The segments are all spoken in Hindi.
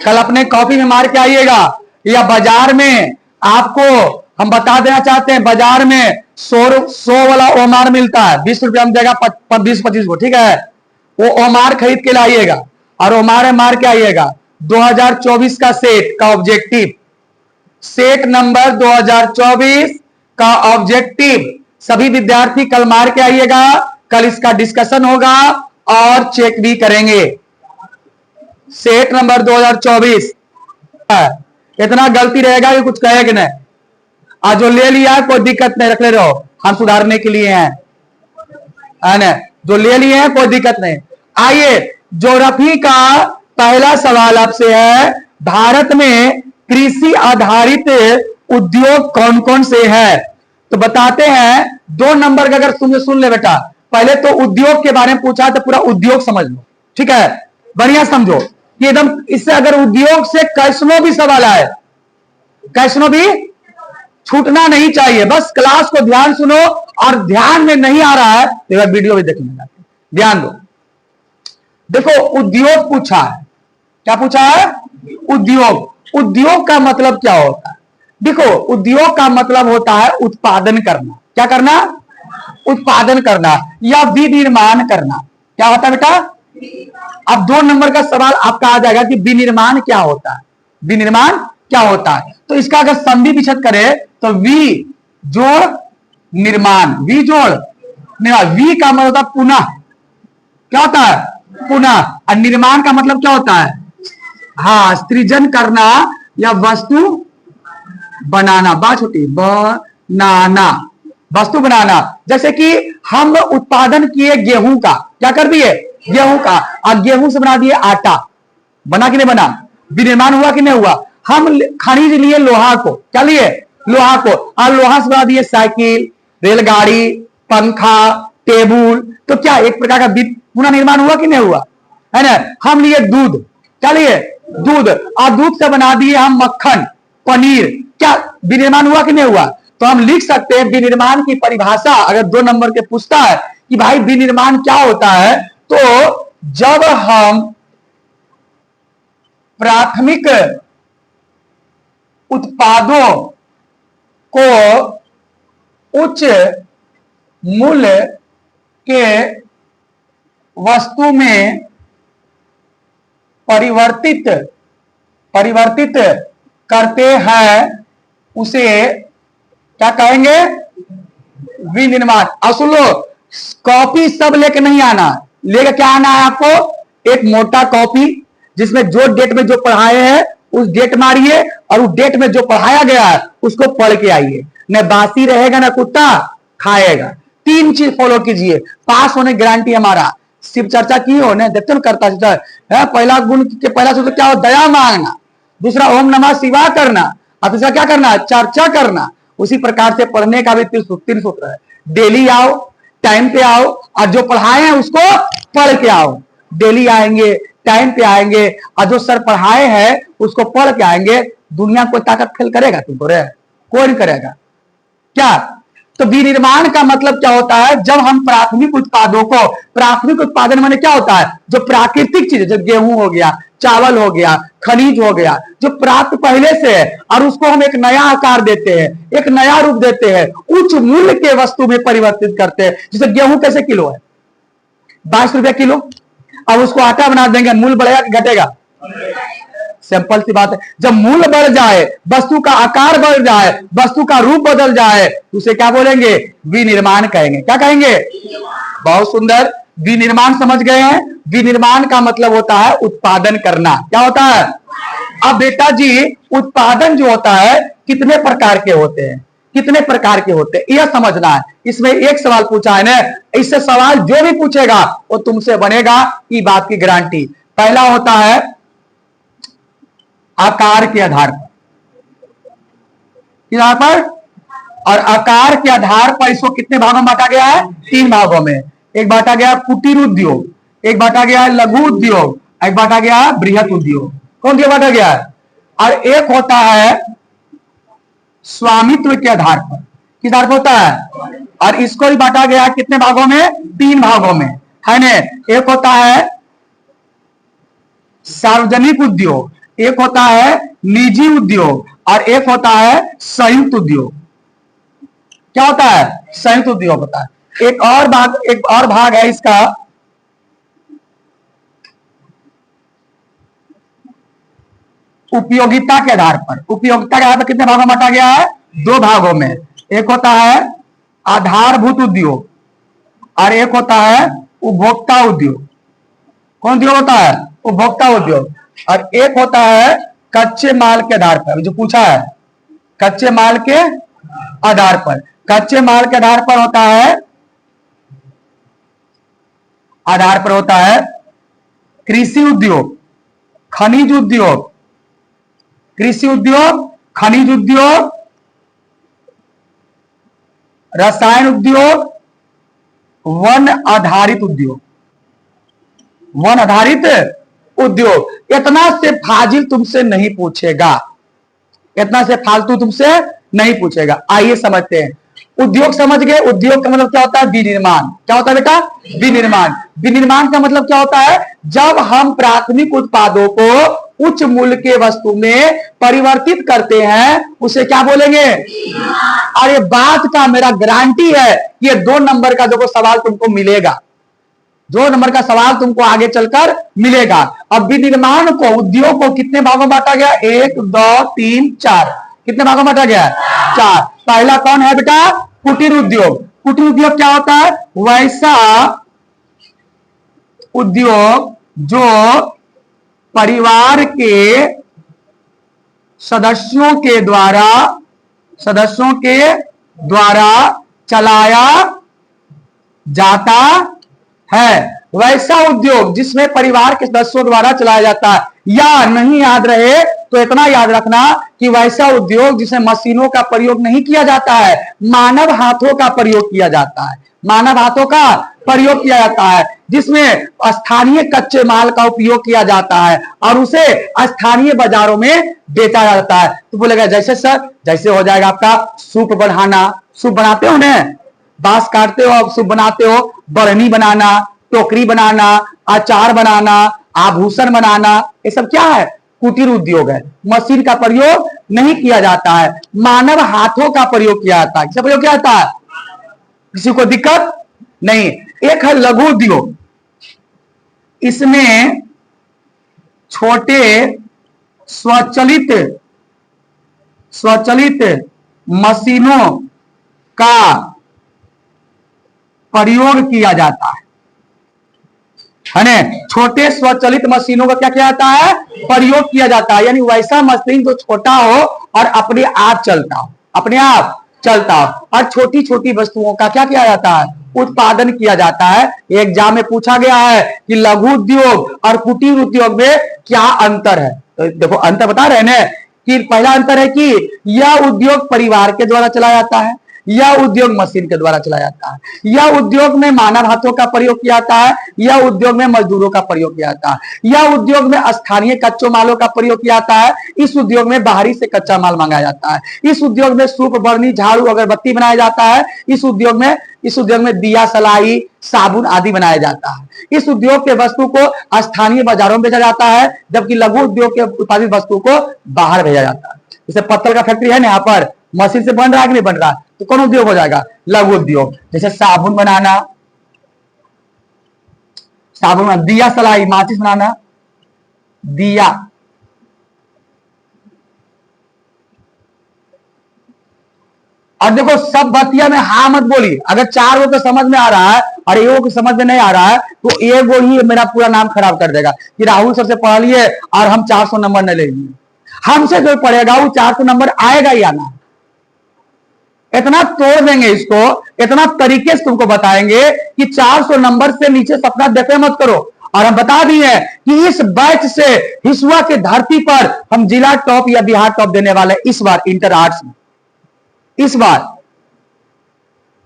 कल अपने कॉपी में मार के आइएगा। या बाजार में आपको हम बता देना चाहते हैं, बाजार में 100 वाला ओमार मिलता है, 20 रुपया में देगा 20-25 को, ठीक है। वो ओमार खरीद के लाइएगा और ओमार मार के आइएगा। 2024 का सेट का ऑब्जेक्टिव, सेट नंबर 2024 का ऑब्जेक्टिव सभी विद्यार्थी कल मार के आइएगा। कल इसका डिस्कशन होगा और चेक भी करेंगे। सेट नंबर 2024 इतना गलती रहेगा कि कुछ कहेगा नहीं। आज जो ले लिया कोई दिक्कत नहीं, रख ले रहो, हम सुधारने के लिए हैं, है ना। जो ले लिए हैं कोई दिक्कत नहीं। आइए, ज्योग्राफी का पहला सवाल आपसे है, भारत में कृषि आधारित उद्योग कौन कौन से है? तो बताते हैं। 2 नंबर का अगर सुन ले बेटा, पहले तो उद्योग के बारे में पूछा तो पूरा उद्योग समझ लो, ठीक है, बढ़िया समझो कि एकदम। इससे अगर उद्योग से कैसनो भी सवाल आए, कैसनो भी छूटना नहीं चाहिए। बस क्लास को ध्यान सुनो और ध्यान में नहीं आ रहा है तो वीडियो भी देखने, ध्यान दो। देखो, उद्योग पूछा है, क्या पूछा है? उद्योग। उद्योग का मतलब क्या होता है? देखो, उद्योग का मतलब होता है उत्पादन करना। क्या करना? उत्पादन करना या विनिर्माण करना। क्या होता है बेटा? अब 2 नंबर का सवाल आपका आ जाएगा कि विनिर्माण क्या होता है, विनिर्माण क्या होता है। तो इसका अगर संधि विच्छेद करें तो वी जोड़ निर्माण, वी जोड़ निर्माण। वी का मतलब होता है पुनः, क्या होता है? पुनः। और निर्माण का मतलब क्या होता है? हाँ, सृजन करना या वस्तु बनाना। बात छोटी, बनाना, वस्तु बनाना। जैसे कि हम उत्पादन किए गेहूं का, क्या कर दिए? गेहूं का, और गेहूं से बना दिए आटा। बना कि नहीं बना? विनिर्माण हुआ कि नहीं हुआ? हम खरीद लिए लोहा को, क्या लिए? लोहा को, और लोहा से बना दिए साइकिल, रेलगाड़ी, पंखा, टेबुल। तो क्या एक प्रकार का पुनः निर्माण हुआ कि नहीं हुआ? है ना। हम लिए दूध, क्या लिए? दूध, और दूध से बना दिए हम मक्खन, पनीर। क्या विनिर्माण हुआ कि नहीं हुआ? तो हम लिख सकते हैं विनिर्माण की परिभाषा अगर 2 नंबर के पूछता है कि भाई विनिर्माण क्या होता है, तो जब हम प्राथमिक उत्पादों को उच्च मूल्य के वस्तु में परिवर्तित करते हैं, उसे क्या कहेंगे? विनिर्माण। और सुन लो, कॉपी सब लेके नहीं आना, लेके क्या आना है आपको? एक मोटा कॉपी जिसमें जो डेट में जो पढ़ाए हैं उस डेट मारिए, और उस डेट में जो पढ़ाया गया है उसको पढ़ के आइए। न बासी रहेगा न कुत्ता खाएगा। 3 चीज फॉलो कीजिए, पास होने गारंटी हमारा। सिर्फ चर्चा की हो ना, देखते करता है। पहला गुण के पहला सूत्र क्या हो? दया मांगना। दूसरा ओम नमः शिवाय करना, और तीसरा क्या करना? चर्चा करना। उसी प्रकार से पढ़ने का भी 3 सूत्र है। डेली आओ, टाइम पे आओ, और जो पढ़ाए हैं उसको पढ़ के आओ। डेली आएंगे, टाइम पे आएंगे, और जो सर पढ़ाए हैं उसको पढ़ के आएंगे। दुनिया कोई ताकत फेल करेगा तुमको? रे कोई नहीं करेगा। क्या? तो विनिर्माण का मतलब क्या होता है? जब हम प्राथमिक उत्पादों को, प्राथमिक उत्पादन माने क्या होता है? जो प्राकृतिक चीज, जो गेहूं हो गया, चावल हो गया, खनिज हो गया, जो प्राप्त पहले से है, और उसको हम एक नया आकार देते हैं, एक नया रूप देते हैं, उच्च मूल्य के वस्तु में परिवर्तित करते हैं। जैसे गेहूं कैसे किलो है? 22 रुपया किलो। अब उसको आटा बना देंगे, मूल्य बढ़ेगा कि घटेगा? सिंपल सी बात है। जब मूल्य बढ़ जाए, वस्तु का आकार बढ़ जाए, वस्तु का रूप बदल जाए, उसे क्या बोलेंगे? विनिर्माण कहेंगे। क्या कहेंगे? बहुत सुंदर, विनिर्माण समझ गए हैं। विनिर्माण का मतलब होता है उत्पादन करना। क्या होता है? अब बेटा जी, उत्पादन जो होता है कितने प्रकार के होते हैं? कितने प्रकार के होते हैं यह समझना है। इसमें एक सवाल पूछा है ना, इससे सवाल जो भी पूछेगा वो तुमसे बनेगा, ये बात की गारंटी। पहला होता है आकार के आधार पर, किस आधार पर? और आकार के आधार पर इसको कितने भागों में बांटा गया है? 3 भागों में। एक बांटा गया कुटीर उद्योग, एक बांटा गया लघु उद्योग, एक बांटा गया बृहत उद्योग। कौन सा बांटा गया है? और एक होता है स्वामित्व के आधार पर। किस आधार पर होता है? और इसको भी बांटा गया कितने भागों में? 3 भागों में, है ना। एक होता है सार्वजनिक उद्योग, एक होता है निजी उद्योग और एक होता है संयुक्त उद्योग। क्या होता है? संयुक्त उद्योग होता है। एक और भाग है इसका, उपयोगिता के आधार पर। उपयोगिता के आधार पर कितने भागों में बांटा गया है? 2 भागों में। एक होता है आधारभूत उद्योग और एक होता है उपभोक्ता उद्योग। कौन उद्योग होता है? उपभोक्ता उद्योग। और एक होता है कच्चे माल के आधार पर, जो पूछा है कच्चे माल के आधार पर। कच्चे माल के आधार पर होता है कृषि उद्योग, खनिज उद्योग, कृषि उद्योग, खनिज उद्योग, रसायन उद्योग, वन आधारित उद्योग। वन आधारित उद्योग। इतना से फाजिल तुमसे नहीं पूछेगा, इतना से फालतू तुमसे नहीं पूछेगा। आइए समझते हैं। उद्योग समझ गए। उद्योग का मतलब क्या होता है? विनिर्माण। क्या होता है बेटा? विनिर्माण। विनिर्माण का मतलब क्या होता है? जब हम प्राथमिक उत्पादों को उच्च मूल्य के वस्तु में परिवर्तित करते हैं, उसे क्या बोलेंगे? और ये बात का मेरा गारंटी है कि ये 2 नंबर का देखो सवाल तुमको मिलेगा। 2 नंबर का सवाल तुमको आगे चलकर मिलेगा। अब विनिर्माण को, उद्योग को कितने भागों में बांटा गया? 1 2 3 4। कितने भागों में बांटा गया? 4। पहला कौन है बेटा? कुटीर उद्योग। कुटीर उद्योग क्या होता है? वैसा उद्योग जो परिवार के सदस्यों के द्वारा चलाया जाता है। वैसा उद्योग जिसमें परिवार के सदस्यों द्वारा चलाया जाता है। या नहीं याद रहे तो इतना याद रखना कि वैसा उद्योग जिसमें मशीनों का प्रयोग नहीं किया जाता है, मानव हाथों का प्रयोग किया जाता है। मानव हाथों का प्रयोग किया जाता है, जिसमें स्थानीय कच्चे माल का उपयोग किया जाता है और उसे स्थानीय बाजारों में बेचा जाता है। तो बोलेगा जैसे सर, जैसे हो जाएगा आपका सूप बनाना। सूप बनाते हो ना, बांस काटते हो, अब सूप बनाते हो। बरनी बनाना, टोकरी बनाना, अचार बनाना, आभूषण बनाना, ये सब क्या है? कुटीर उद्योग है। मशीन का प्रयोग नहीं किया जाता है, मानव हाथों का प्रयोग किया जाता है। किसका प्रयोग किया जाता है? किसी को दिक्कत नहीं। एक है लघु उद्योग। इसमें छोटे स्वचालित मशीनों का प्रयोग किया जाता है ना। छोटे स्वचालित मशीनों का क्या किया जाता है? प्रयोग किया जाता है। यानी वैसा मशीन जो छोटा हो और अपने आप चलता हो, अपने आप चलता हो। और छोटी छोटी वस्तुओं का क्या किया जाता है? उत्पादन किया जाता है। एग्जाम में पूछा गया है कि लघु उद्योग और कुटीर उद्योग में क्या अंतर है। तो देखो अंतर बता रहे हैं ना कि पहला अंतर है कि यह उद्योग परिवार के द्वारा चलाया जाता है, यह उद्योग मशीन के द्वारा चलाया जाता है। यह उद्योग में मानव हाथों का प्रयोग किया जाता है, यह उद्योग में मजदूरों का प्रयोग किया जाता है। यह उद्योग में स्थानीय कच्चे मालों का प्रयोग किया जाता है, इस उद्योग में बाहरी से कच्चा माल मंगाया जाता है। इस उद्योग में सूप, बरनी, झाड़ू, अगरबत्ती बनाया जाता है। इस उद्योग में दिया, सलाई, साबुन आदि बनाया जाता है। इस उद्योग के वस्तु को स्थानीय बाजारों में बेचा जाता है, जबकि लघु उद्योग के उत्पादित वस्तु को बाहर भेजा जाता है। जैसे पत्तल का फैक्ट्री है ना, यहाँ पर मशीन से बन रहा है कि नहीं बन रहा, तो कौन उद्योग हो जाएगा? लघु उद्योग। जैसे साबुन बनाना, दिया, सलाई, माचिस बनाना, दिया। और देखो सब बतिया में हाँ मत बोली। अगर 4 गो को समझ में आ रहा है और एगो को समझ में नहीं आ रहा है तो एगो ही मेरा पूरा नाम खराब कर देगा कि राहुल सर से पढ़ लिए और हम 400 नंबर न लेंगे। हमसे जो पढ़ेगा वो 400 नंबर आएगा ही आना। इतना तोड़ देंगे इसको, इतना तरीके से तुमको बताएंगे कि 400 नंबर से नीचे सपना देखे मत करो। और हम बता दिए कि इस बैच से हिसुआ के धरती पर हम जिला टॉप या बिहार टॉप देने वाले इस बार इंटर आर्ट्स में। इस बार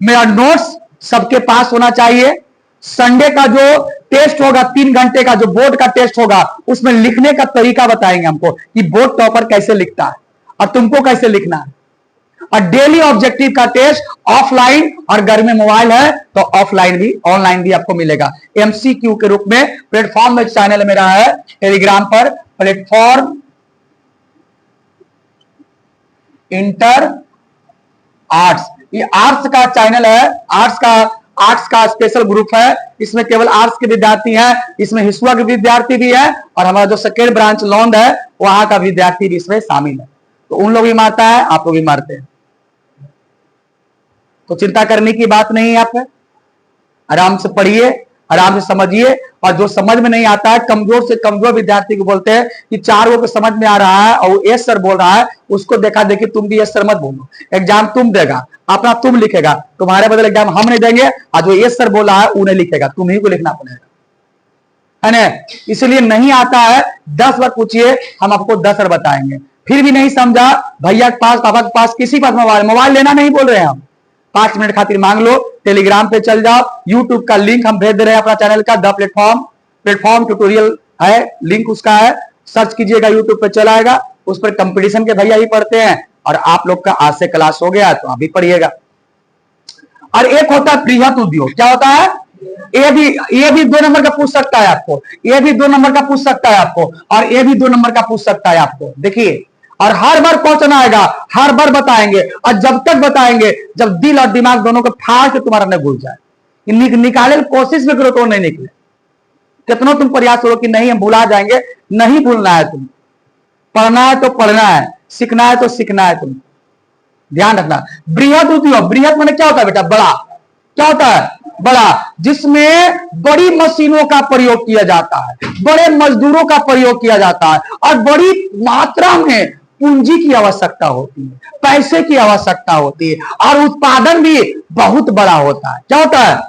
मेरा नोट्स सबके पास होना चाहिए। संडे का जो टेस्ट होगा, 3 घंटे का जो बोर्ड का टेस्ट होगा, उसमें लिखने का तरीका बताएंगे हमको कि बोर्ड टॉपर कैसे लिखता है और तुमको कैसे लिखना है। और डेली ऑब्जेक्टिव का टेस्ट ऑफलाइन, और घर में मोबाइल है तो ऑफलाइन भी, ऑनलाइन भी आपको मिलेगा एमसीक्यू के रूप में। प्लेटफॉर्म में चैनल मेरा है टेलीग्राम पर, प्लेटफॉर्म इंटर आर्ट्स, ये आर्ट्स का चैनल है, आर्ट्स का स्पेशल ग्रुप है। इसमें केवल आर्ट्स के विद्यार्थी हैं, इसमें हिस्सा के विद्यार्थी भी है और हमारा जो सेकेंड ब्रांच लॉन्ड है वहां का विद्यार्थी भी इसमें शामिल है। तो उन लोग भी मारता है, आप लोग भी मारते हैं, तो चिंता करने की बात नहीं है। आप आराम से पढ़िए, आराम से समझिए, और जो समझ में नहीं आता है कमजोर से कमजोर विद्यार्थी को बोलते हैं कि 4 को समझ में आ रहा है और यस सर बोल रहा है, उसको देखा देखी तुम भी यस सर मत बोलो। एग्जाम तुम देगा, अपना तुम लिखेगा, तुम्हारे बदले एग्जाम हम नहीं देंगे, और जो यस सर बोला है उन्हें लिखेगा, तुम्ही को लिखना पड़ेगा, है ना। इसलिए नहीं आता है 10 बार पूछिए, हम आपको 10 बार बताएंगे। फिर भी नहीं समझा, भैया के पास, पापा के पास, किसी पास मोबाइल लेना नहीं बोल रहे हैं हम, 5 मिनट खातिर मांग लो, टेलीग्राम पे चल जाओ, यूट्यूब का लिंक हम भेज दे रहे हैं अपना चैनल का, द प्लेटफॉर्म ट्यूटोरियल है, लिंक उसका है, सर्च कीजिएगा, यूट्यूब पे चला आएगा, उस पर कंपटीशन के भैया ही पढ़ते हैं, और आप लोग का आज से क्लास हो गया तो आप भी पढ़िएगा। और एक होता है बृहत उद्योग, क्या होता है, ये भी 2 नंबर का पूछ सकता है आपको, ये भी 2 नंबर का पूछ सकता है आपको, और ये भी 2 नंबर का पूछ सकता है आपको। देखिए, और हर बार क्वेश्चन आएगा, हर बार बताएंगे, और जब तक बताएंगे जब दिल और दिमाग दोनों को फाड़ के तुम्हारा न भूल जाए, निकाले कोशिश भी करो तो नहीं निकले, कितना तुम प्रयास करो कि नहीं हम भुला जाएंगे, नहीं भूलना है, तुम पढ़ना है तो पढ़ना है, सीखना है तो सीखना है, तुम ध्यान रखना। बृहद उद्योग, बृहद माने क्या होता है बेटा, बड़ा, क्या होता है, बड़ा, जिसमें बड़ी मशीनों का प्रयोग किया जाता है, बड़े मजदूरों का प्रयोग किया जाता है, और बड़ी मात्रा में पूंजी की आवश्यकता होती है, पैसे की आवश्यकता होती है, और उत्पादन भी बहुत बड़ा होता है। क्या होता है,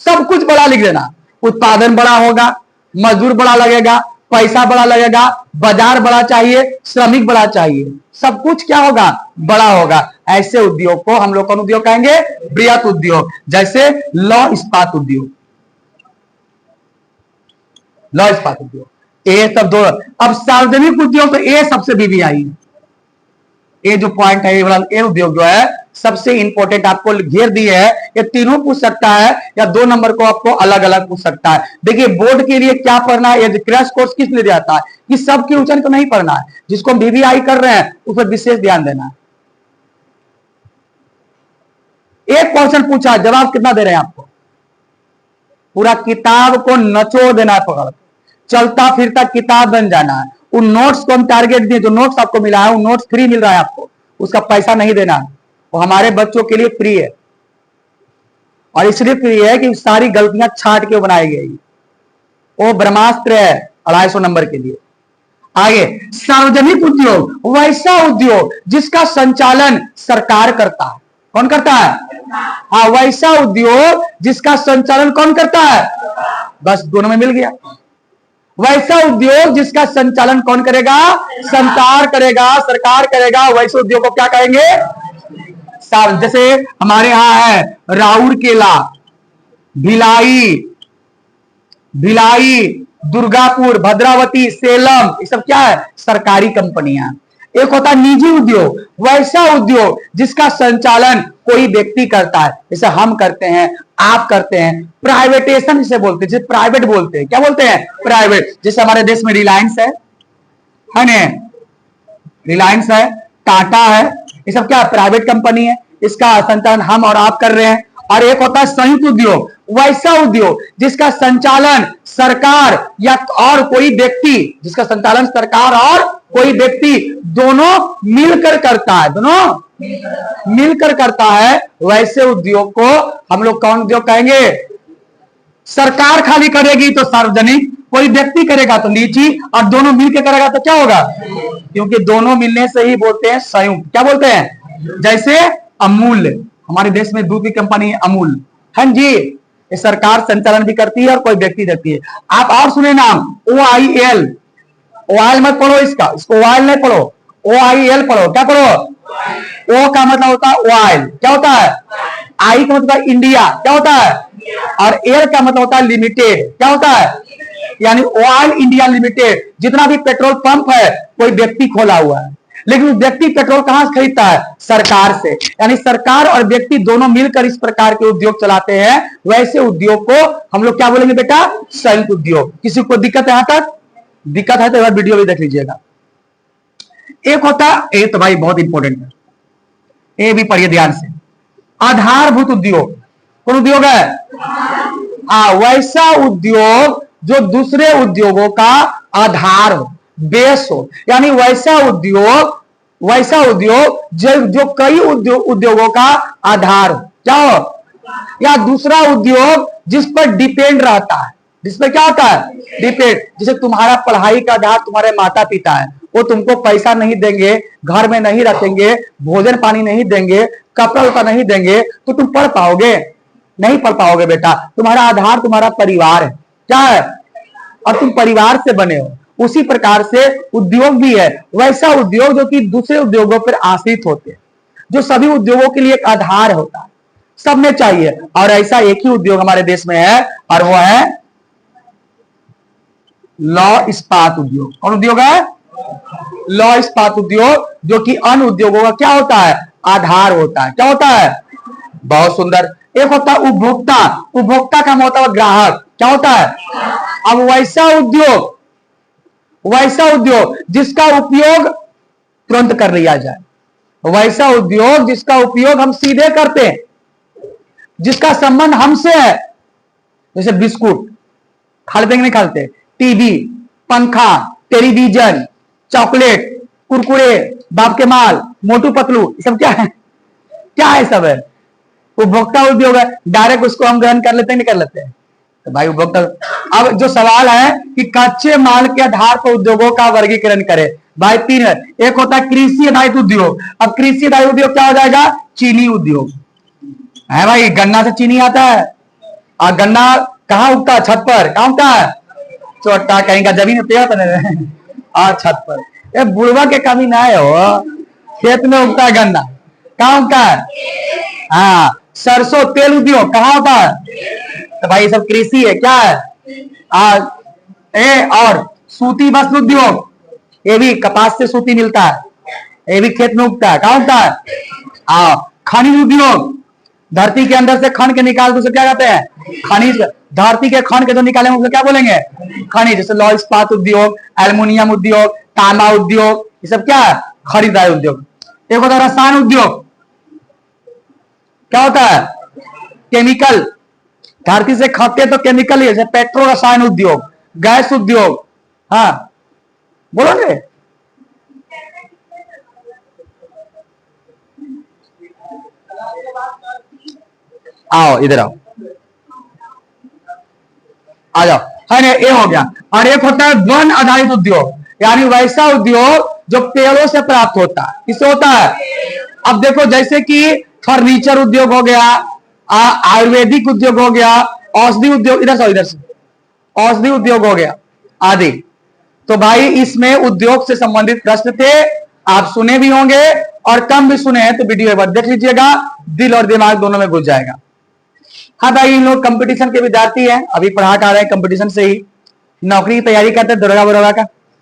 सब कुछ बड़ा लिख देना, उत्पादन बड़ा होगा, मजदूर बड़ा लगेगा, पैसा बड़ा लगेगा, बाजार बड़ा चाहिए, श्रमिक बड़ा चाहिए, सब कुछ क्या होगा, बड़ा होगा। ऐसे उद्योग को हम लोग कौन उद्योग कहेंगे, बृहत उद्योग। जैसे लौह इस्पात उद्योग, लौह इस्पात उद्योग, ये सब 2। अब सार्वजनिक उद्योग तो ये सबसे बीबीआई, ये जो पॉइंट है, ये उद्योग जो है सबसे इंपॉर्टेंट आपको घेर दिए है, ये तीनों पूछ सकता है, या 2 नंबर को आपको अलग अलग पूछ सकता है। देखिए, बोर्ड के लिए क्या पढ़ना है, ये क्रैश कोर्स किस लिए जाता है, कि सबके उच्चारण को नहीं पढ़ना है, जिसको हम बीबीआई कर रहे हैं उस पर विशेष ध्यान देना है। एक क्वेश्चन पूछा, जवाब कितना दे रहे हैं आपको, पूरा किताब को नचो देना है, पकड़ चलता फिरता किताब बन जाना है। उन नोट्स को हम टारगेट दिए, जो नोट्स आपको मिला है, उन नोट्स फ्री मिल रहा है आपको, उसका पैसा नहीं देना है, वो हमारे बच्चों के लिए फ्री है, और इसलिए फ्री है कि सारी गलतियां छांट के बनाई गई, वो ब्रह्मास्त्र है 250 नंबर के लिए। आगे, सार्वजनिक उद्योग, वैसा उद्योग जिसका संचालन सरकार करता है, कौन करता है, हाँ, वैसा उद्योग जिसका संचालन कौन करता है, बस दोनों में मिल गया। वैसा उद्योग जिसका संचालन कौन करेगा, सरकार करेगा, वैसे उद्योग को क्या कहेंगे, जैसे हमारे यहां है राउरकेला, भिलाई, दुर्गापुर, भद्रावती, सेलम, ये सब क्या है, सरकारी कंपनियां। एक होता है निजी उद्योग, वैसा उद्योग जिसका संचालन कोई व्यक्ति करता है, जैसे हम करते हैं, आप करते हैं। प्राइवेटेशन जिसे बोलते हैं, जिसे प्राइवेट बोलते हैं, क्या बोलते हैं, प्राइवेट। जैसे हमारे देश में रिलायंस है ना, रिलायंस है, टाटा है, ये सब क्या प्राइवेट कंपनी है, इसका संचालन हम और आप कर रहे हैं। और एक होता है संयुक्त उद्योग, वैसा उद्योग जिसका संचालन सरकार या और कोई व्यक्ति, जिसका संचालन सरकार और कोई व्यक्ति दोनों मिलकर करता है, दोनों मिलकर करता है, वैसे उद्योग को हम लोग कौन उद्योग कहेंगे, सरकार खाली करेगी तो सार्वजनिक, कोई व्यक्ति करेगा तो निजी, और दोनों मिलकर करेगा तो क्या होगा, क्योंकि दोनों मिलने से ही बोलते हैं संयुक्त। क्या बोलते हैं, जैसे अमूल, हमारे देश में दूध की कंपनी है अमूल, हाँ जी, ये सरकार संचालन भी करती है और कोई व्यक्ति करती है। आप और सुने नाम, OIL, ऑयल मत पढ़ो, इसको ऑयल नहीं पढ़ो, OIL पढ़ो। क्या पढ़ो, ओ का मतलब होता है ऑयल, क्या होता है, आई का मतलब इंडिया, क्या होता है, और एल का मतलब होता है लिमिटेड, क्या होता है, यानी ऑयल इंडिया लिमिटेड। जितना भी पेट्रोल पंप है कोई व्यक्ति खोला हुआ है, लेकिन व्यक्ति पेट्रोल कहां से खरीदता है, सरकार से। यानी सरकार और व्यक्ति दोनों मिलकर इस प्रकार के उद्योग चलाते हैं, वैसे उद्योग को हम लोग क्या बोलेंगे बेटा, संयुक्त उद्योग। किसी को दिक्कत है, यहां तक दिक्कत है तो एक बार वीडियो भी देख लीजिएगा। एक होता, ये तो भाई बहुत इंपॉर्टेंट है, ये भी पढ़िए ध्यान से। आधारभूत उद्योग, कौन उद्योग है? वैसा उद्योग जो दूसरे उद्योगों का आधार हो, बेस हो, यानी वैसा उद्योग जो कई उद्योगों का आधार हो, क्या हो? या दूसरा उद्योग जिस पर डिपेंड रहता है, जिस पर क्या होता है? डिपेंड। जैसे तुम्हारा पढ़ाई का आधार तुम्हारे माता पिता है, वो तुमको पैसा नहीं देंगे, घर में नहीं रखेंगे, भोजन पानी नहीं देंगे, कपड़ा उपड़ा नहीं देंगे, तो तुम पढ़ पाओगे? नहीं पढ़ पाओगे बेटा। तुम्हारा आधार तुम्हारा परिवार है, क्या है? और तुम परिवार से बने हो। उसी प्रकार से उद्योग भी है, वैसा उद्योग जो कि दूसरे उद्योगों पर आश्रित होते हैं, जो सभी उद्योगों के लिए एक आधार होता है, सब में चाहिए। और ऐसा एक ही उद्योग हमारे देश में है, और वो है लौह इस्पात उद्योग। कौन उद्योग है? लौह इस्पात उद्योग, जो कि अन्य उद्योगों का क्या होता है? आधार होता है। क्या होता है? बहुत सुंदर। एक होता है उपभोक्ता, उपभोक्ता का मतलब होता है ग्राहक, क्या होता है? अब वैसा उद्योग जिसका उपयोग तुरंत कर लिया जाए, वैसा उद्योग जिसका उपयोग हम सीधे करते हैं, जिसका संबंध हमसे है। जैसे बिस्कुट खाते नहीं खाते, टीवी, पंखा, टेलीविजन, चॉकलेट, कुरकुरे, बाप के माल, मोटू पतलू, सब क्या है? क्या है? सब है उपभोक्ता उद्योग है। डायरेक्ट उसको हम ग्रहण कर लेते हैं, नहीं कर लेते हैं? तो भाई उपभोक्ता। अब जो सवाल है कि कच्चे माल के आधार पर उद्योगों का वर्गीकरण करें, भाई तीन है। एक होता है कृषि आधारित उद्योग। अब कृषि आधारित उद्योग क्या हो जाएगा? चीनी उद्योग है भाई, गन्ना से चीनी आता है। और गन्ना कहाँ उगता है? छत पर। कहाँ उगता है? छोटा कहीं का जमीन पे और छत पर। ये बुढ़वा के कमी ना है, हो खेत में उगता है गन्ना। कहाँ उगता है? हाँ, सरसों तेल उद्योग कहाँ होता है? तो भाई सब कृषि है, क्या है? और सूती वस्त्र उद्योग, ये भी कपास से सूती मिलता है, ये भी खेत में उगता है। कहाँ उगता है? खनिज उद्योग, धरती के अंदर से खन के निकाल दूसरे क्या कहते हैं? खनिज। धरती के खन के जो निकाले उसे क्या बोलेंगे? खनिज। जैसे लौह इस्पात उद्योग, एल्युमिनियम उद्योग, तांबा उद्योग, ये सब क्या है? खरीदारी उद्योग। एक होता है रसायन उद्योग, क्या होता है? केमिकल। धरती से खाते तो केमिकल ही, जैसे पेट्रो रसायन उद्योग, गैस उद्योग। हाँ बोलोगे? आओ इधर आओ, आ जाओ। है ना, ये हो गया। और एक होता है वन आधारित उद्योग, यानी वैसा उद्योग जो पेड़ों से प्राप्त होता है। किससे होता है? अब देखो, जैसे कि फर्नीचर उद्योग हो गया, आयुर्वेदिक उद्योग हो गया, औषधि उद्योग, इधर से औषधि उद्योग हो गया आदि। तो भाई इसमें उद्योग से संबंधित प्रश्न थे, आप सुने भी होंगे और कम भी सुने हैं, तो वीडियो एक बार देख लीजिएगा, दिल और दिमाग दोनों में घुस जाएगा। हाँ भाई, इन लोग कंपटीशन के विद्यार्थी हैं, अभी पढ़ा कर रहे हैं कंपटीशन से ही, नौकरी की तैयारी करते हैं दरोगा बरोगा का।